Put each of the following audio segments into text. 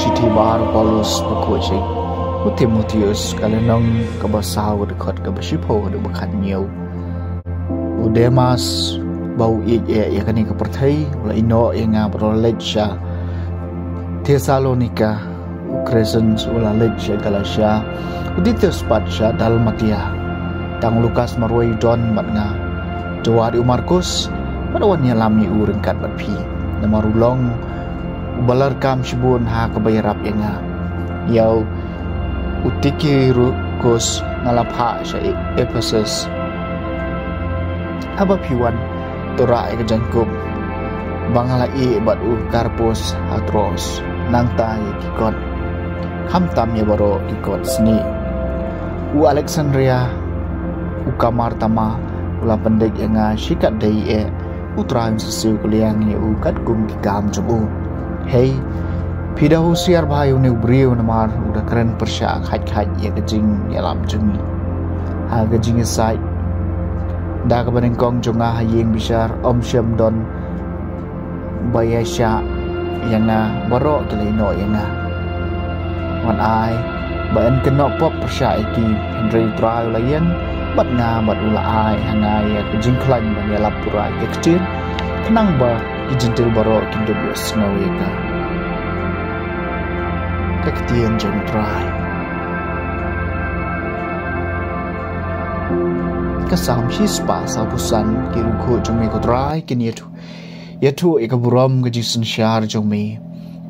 City Bar Paulus Bakochi Timotheus Kalenong Kabasau dekat Kabashipo de Bakan New Udemas bau yakani kepertai ula ino inga prolecha Thessalonica Crescens ula lecha Galatia Uditus Patsha Dalmatia Tang Lukas Marway Don matnga Jawari Markus Madawannya lami urengkat batpi Namarulong Ubalar kam shibun ha kabayarap inga Yau Utiki Rukos Nalapha Sha Ephesus Haba piwan Tora ika jangkum Bangalai batu Karpus Hatros Nangta ikikot Hamtam ya baro ikot seni U Alexandria U Kamartama Ula pendek inga shikat dai Utraim sesiu kuliang ni U kat gum kikam cobu Hei Pidahu siar bahayu ni beriu namar Udah keren persyak haj-haj ya kejing ya lam jengi Ha kejing isai Da kabanengkong jonga hayeng bisar Om Syam Don Bayasya yang barok kelino yang wan ai baen kenok pop persyak iki Henry Trial layan bat bat ula ai hangai kejing klan ban ya lapura kecil kenang ba ijentil barok kindobios ngaweka Kaktian jam try Kasam shispa sabusan kiruko jome ko try kinietu Yatu ikaburam gajisen syar jome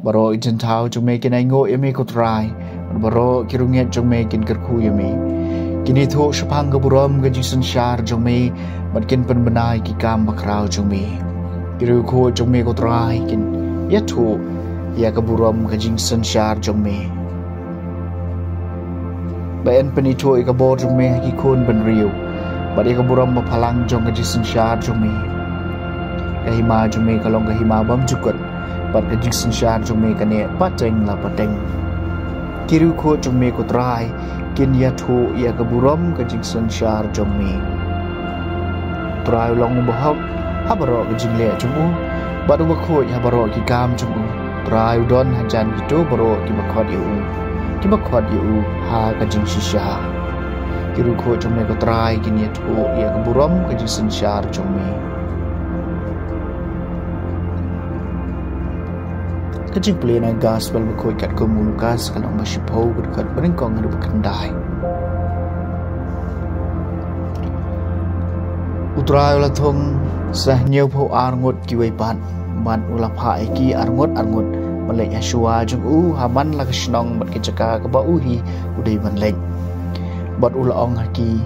Baro ijentau jome kinai ngo yame ko try Baro kirunget jome kin kerku yame Kini tu shapang kaburam gajisen syar jome Matkin penbenai kikam bakrau jome Kiruko jome ko try kin Yatu Ya kaburam kajing sensyar jome Bayan penito ikabor jome Hikun benriu Bad ikaburam mapalang jong kajing sensyar jome Kahima jome kalong kahima bam jukut Bad kajing sensyar jome kane pateng la pateng Kiru ko jome kutrai Kin yatu ya kaburam kajing sensyar jome Trai long bahok Habaro kajing lea jome Badu bakho ya habaro kikam jome Trai udon hajan gitu baro kibakhot yu ha kajing shisha kiru ko jome ko trai kini tu ya kaburam kajing sensyar jome kajing plena gospel bakho kat ko mulukas kalau mashipo dekat berengkong ada bekendai utrai ulathong sah nyeu pho arngot kiwai pan man ulapha iki arngot malai Yeshua jung haman la kisnong bat kejaka ka bauhi udai manlek bat ulaong haki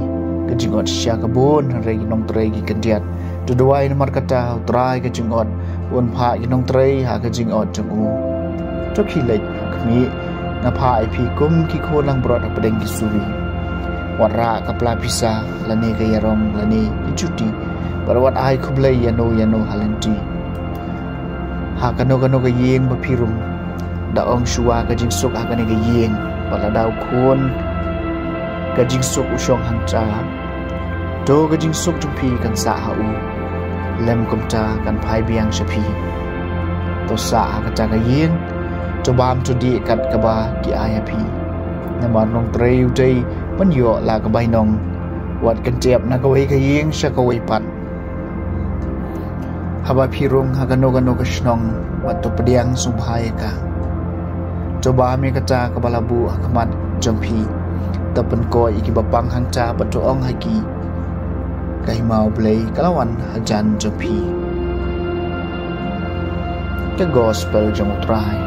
kejingot sya kabon rei nong trei gi kendiat tuduai nomor kata utrai kejingot un pha gi nong trei ha kejingot jung to khilek kmi na pha ipi kum ki kholang brot apdeng ki suwi wara kapla pisa lani ka yarong lani ichuti barawat ai khublai yano halenti Hakano ka yeng bapirum daong shua ka jingsuk hakane ka yeng pala daw kun ka jingsuk usyong hangcha do ka jingsuk jumpi kan sa hau lem kumta kan phai biang shapi to sa ka ta ka yeng to bam to di kat ka ba ki ayapi namar nong trei udai panyo la ka bai nong wat kan tiap na ka wei ka yeng sha ka wei pan Haba pirung hagano kasnong Watu pediang subhaya ka Coba ami kata kabalabu hakamat jompi Tapen ko iki bapang hangca batuong hagi Kahimau belai kalawan hajan jompi Ke gospel jomutrai